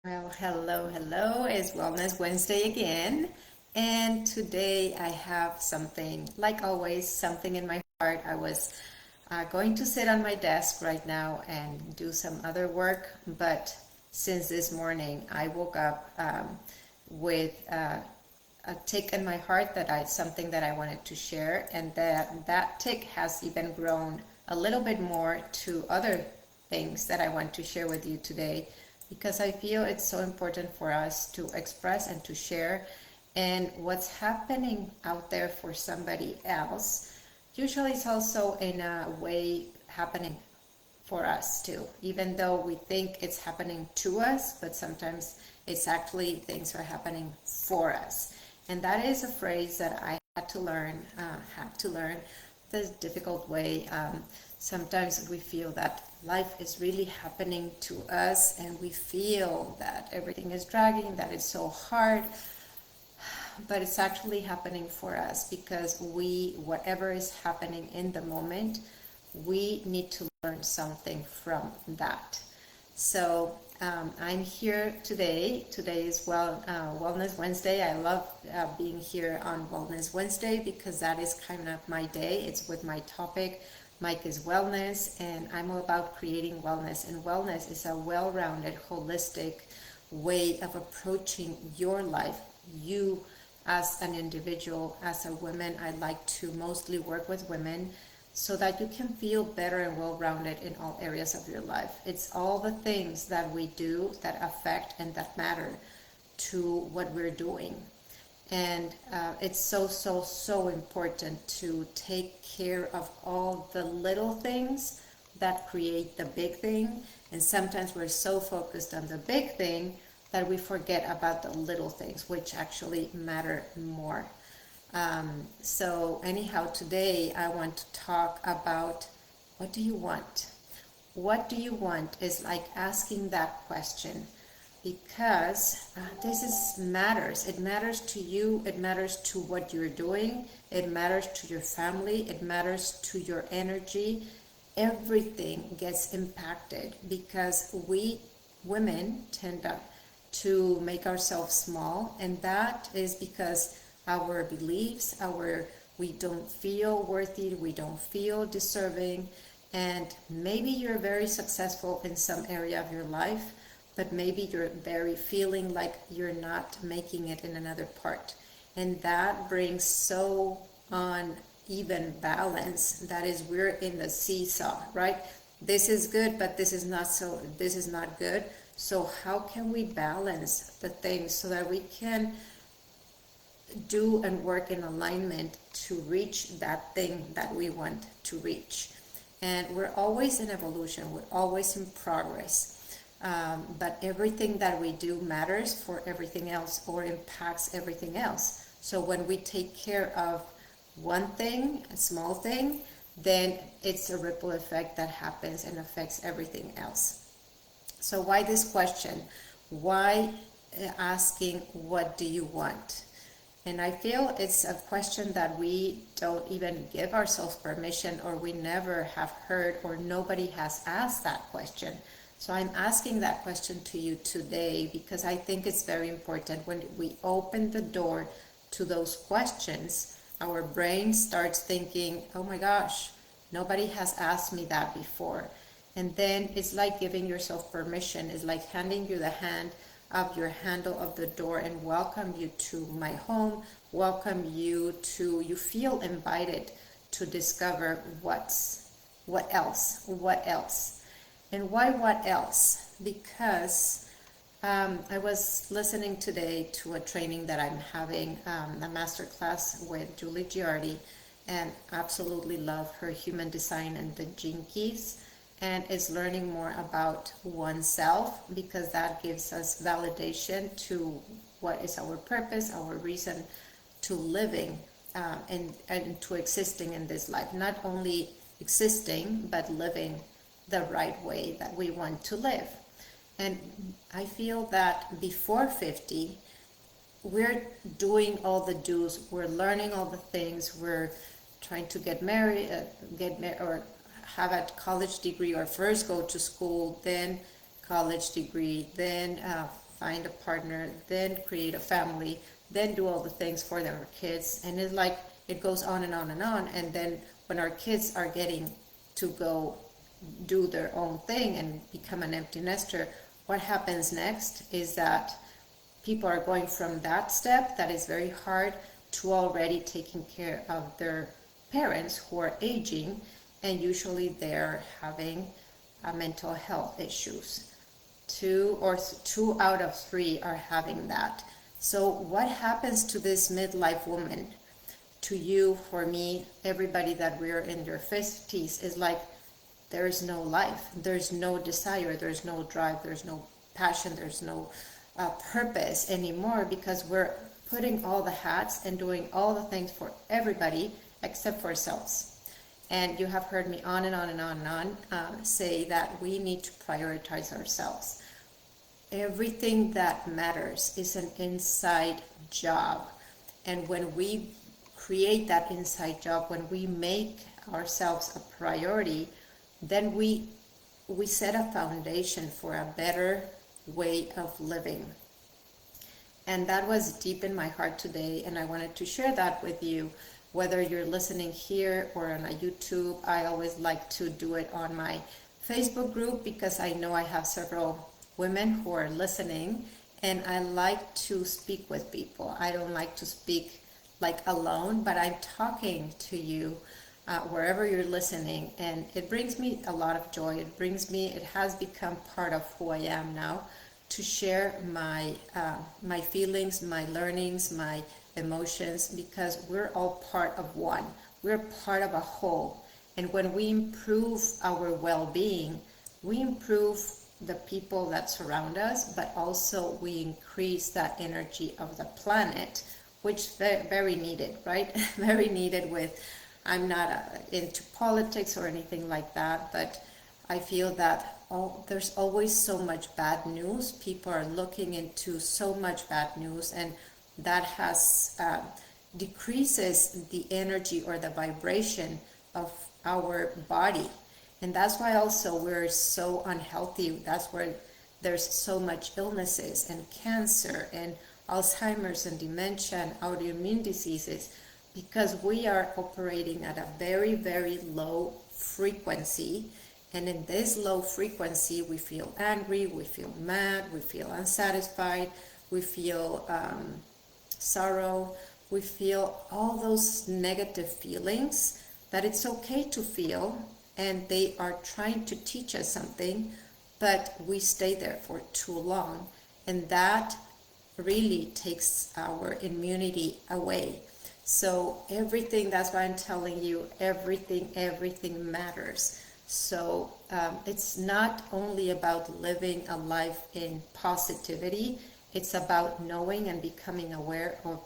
Well, hello. It's Wellness Wednesday again. And today I have something, like always, something in my heart. I was going to sit on my desk right now and do some other work, but since this morning I woke up with a tick in my heart that something that I wanted to share, and that tick has even grown a little bit more to other things that I want to share with you today, because I feel it's so important for us to express and to share. And what's happening out there for somebody else, usually it's also in a way happening for us too, even though we think it's happening to us, but sometimes it's actually things are happening for us. And that is a phrase that I had to learn this difficult way. Sometimes we feel that life is really happening to us, and we feel that everything is dragging, that it's so hard, but it's actually happening for us because whatever is happening in the moment, we need to learn something from that. So I'm here today. Today is Wellness Wednesday. I love being here on Wellness Wednesday because that is kind of my day. It's with my topic. Maaike is wellness, and I'm all about creating wellness. And wellness is a well-rounded, holistic way of approaching your life. You as an individual, as a woman, I like to mostly work with women so that you can feel better and well-rounded in all areas of your life. It's all the things that we do that affect and that matter to what we're doing. And it's so important to take care of all the little things that create the big thing. And sometimes we're so focused on the big thing that we forget about the little things, which actually matter more. So anyhow, today I want to talk about, what do you want? What do you want is like asking that question, because matters. It matters to you. It matters to what you're doing. It matters to your family. It matters to your energy. Everything gets impacted because we women tend to make ourselves small, and that is because our beliefs, we don't feel worthy, we don't feel deserving. And maybe you're very successful in some area of your life, but maybe you're very feeling like you're not making it in another part, and that brings so uneven balance. That is, we're in the seesaw, right? This is good, but this is not good. So how can we balance the things so that we can do and work in alignment to reach that thing that we want to reach? And we're always in evolution, we're always in progress. But everything that we do matters for everything else, or impacts everything else. So when we take care of one thing, a small thing, then it's a ripple effect that happens and affects everything else. So why this question? Why asking, what do you want? And I feel it's a question that we don't even give ourselves permission, or we never have heard, or nobody has asked that question. So I'm asking that question to you today because I think it's very important. When we open the door to those questions, our brain starts thinking, oh my gosh, nobody has asked me that before. And then it's like giving yourself permission. It's like handing you the hand of your handle of the door and welcome you to my home, welcome you to, you feel invited to discover what else. And why what else? Because I was listening today to a training that I'm having, a master class with Julie Giardi, and absolutely love her human design and the gene keys, and is learning more about oneself, because that gives us validation to what is our purpose, our reason to living, and to existing in this life. Not only existing, but living the right way that we want to live. And I feel that before 50, we're doing all the do's, we're learning all the things, we're trying to get married, or have a college degree, or first go to school, then college degree, then find a partner, then create a family, then do all the things for their kids. And it's like it goes on and on and on. And then when our kids are getting to go do their own thing and become an empty nester, what happens next is that people are going from that step that is very hard to already taking care of their parents who are aging, and usually they're having mental health issues. Two out of three are having that. So what happens to this midlife woman, to you, for me, everybody that we're in their 50s, is like there's no life, there's no desire, there's no drive, there's no passion, there's no purpose anymore, because we're putting all the hats and doing all the things for everybody except for ourselves. And you have heard me on and on and on and on say that we need to prioritize ourselves. Everything that matters is an inside job. And when we create that inside job, when we make ourselves a priority, then we set a foundation for a better way of living. And that was deep in my heart today, and I wanted to share that with you. Whether you're listening here or on a YouTube, I always like to do it on my Facebook group, because I know I have several women who are listening, and I like to speak with people. I don't like to speak like alone, but I'm talking to you wherever you're listening, and it brings me a lot of joy. It has become part of who I am now, to share my feelings, my learnings, my emotions, because we're all part of one. We're part of a whole. And when we improve our well-being, we improve the people that surround us, but also we increase that energy of the planet, which very needed, right? Very needed. I'm not into politics or anything like that, but I feel that there's always so much bad news. People are looking into so much bad news, and that has decreases the energy or the vibration of our body. And that's why also we're so unhealthy. That's where there's so much illnesses and cancer and Alzheimer's and dementia and autoimmune diseases, because we are operating at a very, very low frequency. And in this low frequency, we feel angry, we feel mad, we feel unsatisfied, we feel sorrow, we feel all those negative feelings that it's okay to feel, and they are trying to teach us something, but we stay there for too long, and that really takes our immunity away. So everything, that's why I'm telling you, everything matters. So it's not only about living a life in positivity, it's about knowing and becoming aware of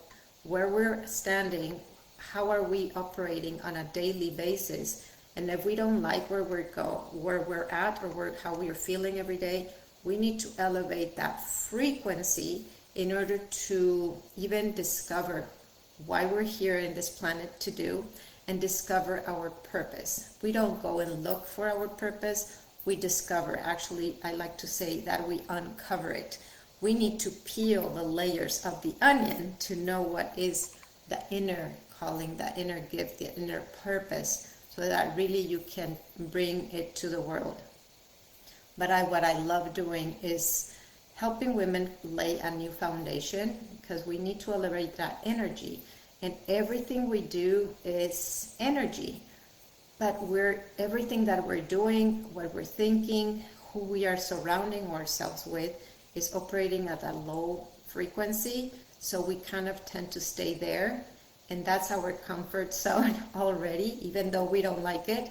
where we're standing, how are we operating on a daily basis. And if we don't like where we're at, or how we're feeling every day, we need to elevate that frequency in order to even discover why we're here in this planet to do, and discover our purpose. We don't go and look for our purpose, we discover. Actually, I like to say that we uncover it. We need to peel the layers of the onion to know what is the inner calling, the inner gift, the inner purpose, so that really you can bring it to the world. But what I love doing is helping women lay a new foundation, because we need to elevate that energy. And everything we do is energy. But everything that we're doing, what we're thinking, who we are surrounding ourselves with, is operating at a low frequency. So we kind of tend to stay there. And that's our comfort zone already, even though we don't like it,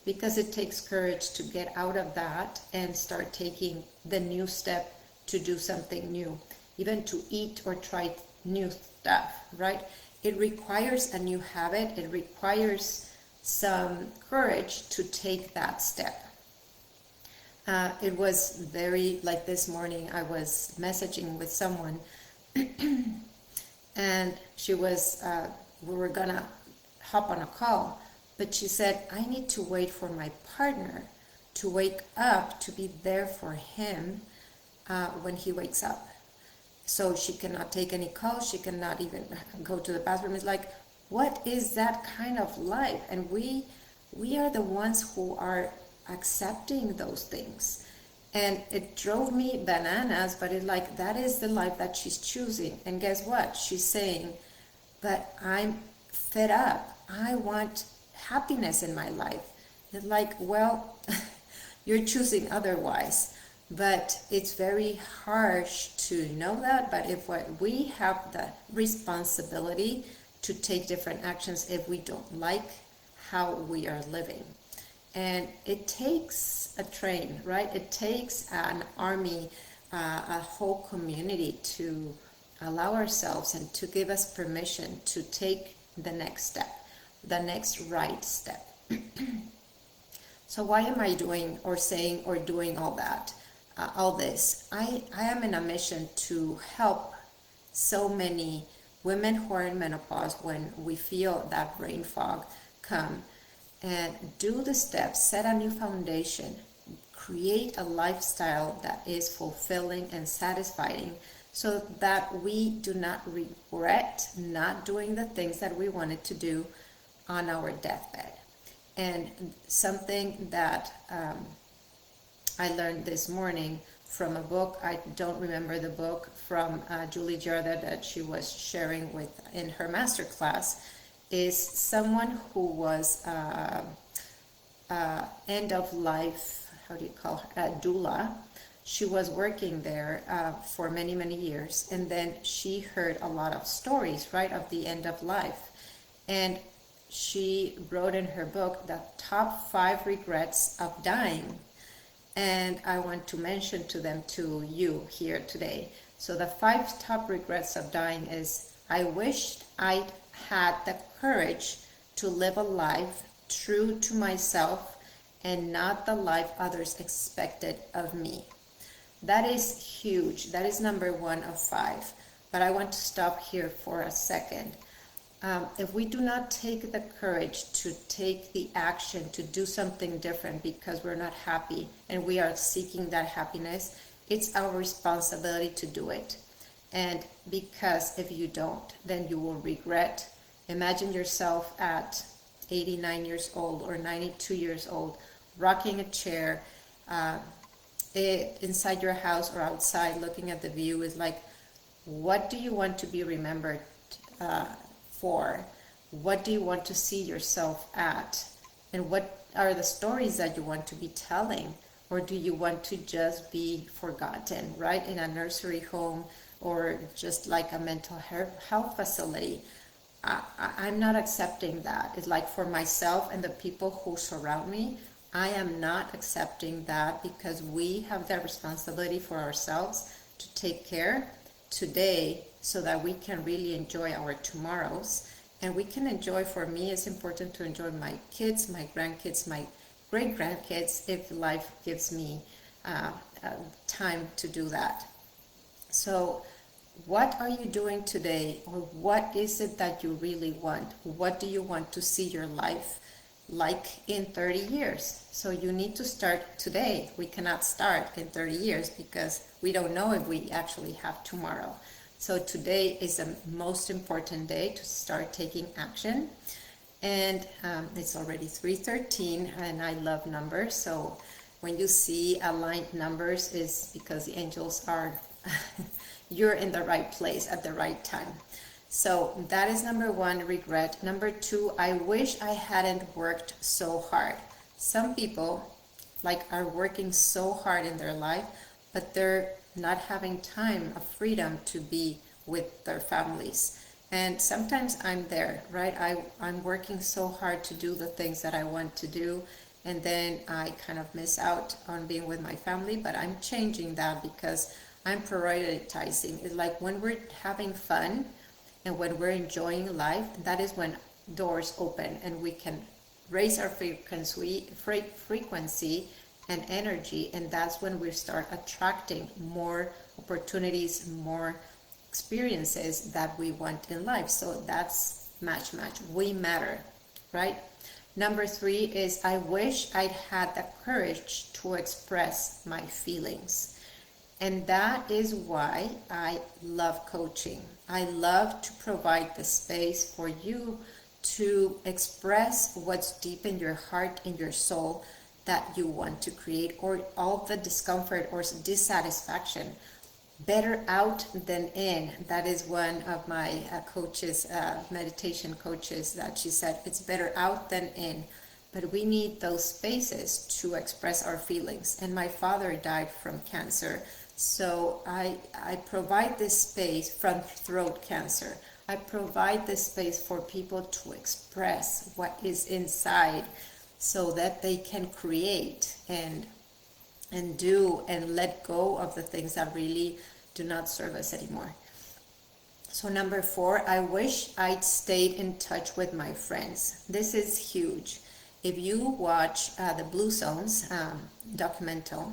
because it takes courage to get out of that and start taking the new step to do something new, even to eat or try new stuff, right? It requires a new habit. It requires some courage to take that step. It was very, like this morning, I was messaging with someone and she was, we were gonna hop on a call, but she said, I need to wait for my partner to wake up to be there for him when he wakes up. So she cannot take any calls, she cannot even go to the bathroom. It's like, what is that kind of life? And we are the ones who are accepting those things. And it drove me bananas, but it's like, that is the life that she's choosing. And guess what? She's saying, but I'm fed up. I want happiness in my life. It's like, well, you're choosing otherwise. But it's very harsh to know that. But if we have the responsibility to take different actions if we don't like how we are living. And it takes a train, right? It takes an army, a whole community to allow ourselves and to give us permission to take the next step, the next right step. So why am I doing or saying or doing all that, all this? I am in a mission to help so many women who are in menopause when we feel that brain fog come, and do the steps, set a new foundation, create a lifestyle that is fulfilling and satisfying, so that we do not regret not doing the things that we wanted to do on our deathbed. And something that I learned this morning from a book, I don't remember the book, from Julie Jarda that she was sharing with in her master class, is someone who was end of life, how do you call her, doula. She was working there for many, many years, and then she heard a lot of stories, right, of the end of life. And she wrote in her book the top 5 regrets of dying. And I want to mention to them to you here today. So the 5 top regrets of dying is, I wished I'd had the courage to live a life true to myself and not the life others expected of me. That is huge. That is number 1 of 5. But I want to stop here for a second. If we do not take the courage to take the action to do something different because we're not happy and we are seeking that happiness, it's our responsibility to do it. And because if you don't, then you will regret. Imagine yourself at 89 years old or 92 years old, rocking a chair inside your house or outside, looking at the view. Is like, what do you want to be remembered for? What do you want to see yourself at? And what are the stories that you want to be telling? Or do you want to just be forgotten, right? In a nursery home or just like a mental health facility. I'm not accepting that. It's like, for myself and the people who surround me, I am not accepting that, because we have the responsibility for ourselves to take care today so that we can really enjoy our tomorrows. And we can enjoy, for me, it's important to enjoy my kids, my grandkids, my great grandkids, if life gives me time to do that. So what are you doing today, or what is it that you really want? What do you want to see your life like in 30 years? So you need to start today. We cannot start in 30 years because we don't know if we actually have tomorrow. So today is the most important day to start taking action. And it's already 3:13, and I love numbers. So when you see aligned numbers, is because the angels are you're in the right place at the right time. So that is number 1, regret. Number 2, I wish I hadn't worked so hard. Some people are working so hard in their life, but they're not having time of freedom to be with their families. And sometimes I'm there, right? I'm working so hard to do the things that I want to do, and then I kind of miss out on being with my family. But I'm changing that because I'm prioritizing. It's like, when we're having fun and when we're enjoying life, that is when doors open and we can raise our frequency and energy, and that's when we start attracting more opportunities, more experiences that we want in life. So that's match. We matter, right? Number 3 is, I wish I'd had the courage to express my feelings. And that is why I love coaching. I love to provide the space for you to express what's deep in your heart, in your soul, that you want to create, or all the discomfort or dissatisfaction. Better out than in. That is one of my coaches, meditation coaches, that she said it's better out than in. But we need those spaces to express our feelings. And my father died from cancer. So I provide this space from throat cancer. I provide this space for people to express what is inside so that they can create and do and let go of the things that really do not serve us anymore. So number 4, I wish I'd stayed in touch with my friends. This is huge. If you watch the Blue Zones documental,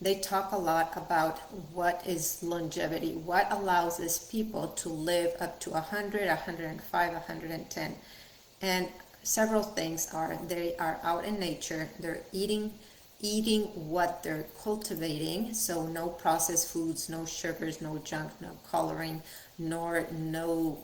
they talk a lot about what is longevity, what allows these people to live up to 100, 105, 110. And several things are, they are out in nature, they're eating what they're cultivating, so no processed foods, no sugars, no junk, no coloring, nor no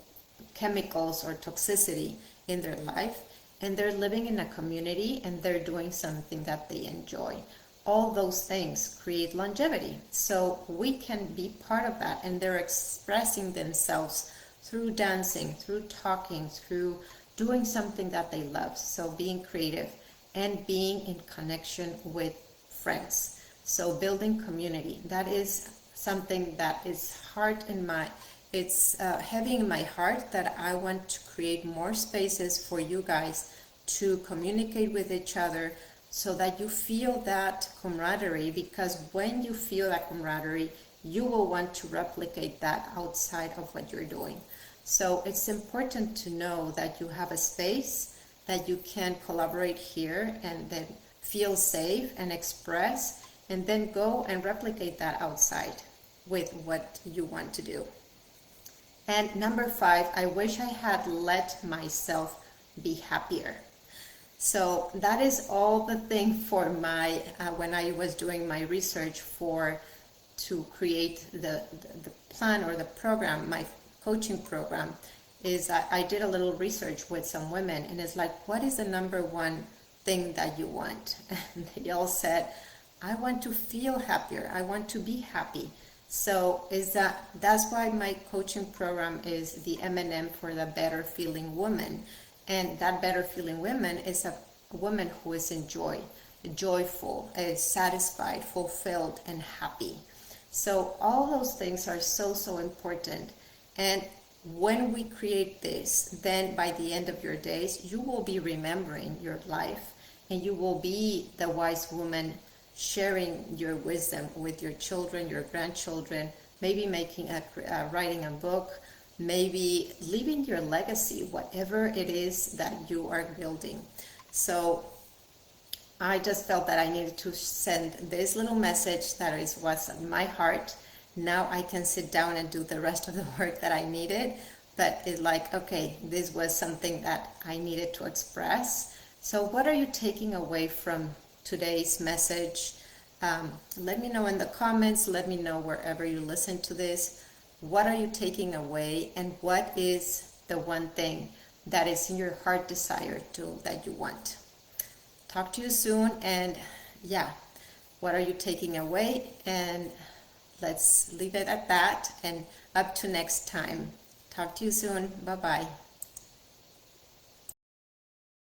chemicals or toxicity in their life, and they're living in a community and they're doing something that they enjoy. All those things create longevity, so we can be part of that, and they're expressing themselves through dancing, through talking, through doing something that they love, so being creative and being in connection with friends. So building community, that is something that is it's heavy in my heart, that I want to create more spaces for you guys to communicate with each other, so that you feel that camaraderie, because when you feel that camaraderie, you will want to replicate that outside of what you're doing. So it's important to know that you have a space that you can collaborate here and then feel safe and express, and then go and replicate that outside with what you want to do. And number 5, I wish I had let myself be happier. So that is all the thing for my, when I was doing my research to create the plan or the program, my coaching program, is I did a little research with some women, and it's like, what is the number one thing that you want? And they all said, I want to feel happier, I want to be happy. So that's why my coaching program is the M&M for the Better Feeling Woman. And that better feeling woman is a woman who is in joy, joyful, is satisfied, fulfilled, and happy. So all those things are so important. And when we create this, then by the end of your days, you will be remembering your life, and you will be the wise woman sharing your wisdom with your children, your grandchildren, maybe writing a book, maybe leaving your legacy, whatever it is that you are building. So I just felt that I needed to send this little message that was in my heart. Now I can sit down and do the rest of the work that I needed, but it's like, okay, this was something that I needed to express. So what are you taking away from today's message? Let me know in the comments, let me know wherever you listen to this. What are you taking away, and what is the one thing that is in your heart desire that you want? Talk to you soon, and yeah, what are you taking away? And let's leave it at that, and up to next time. Talk to you soon. Bye-bye.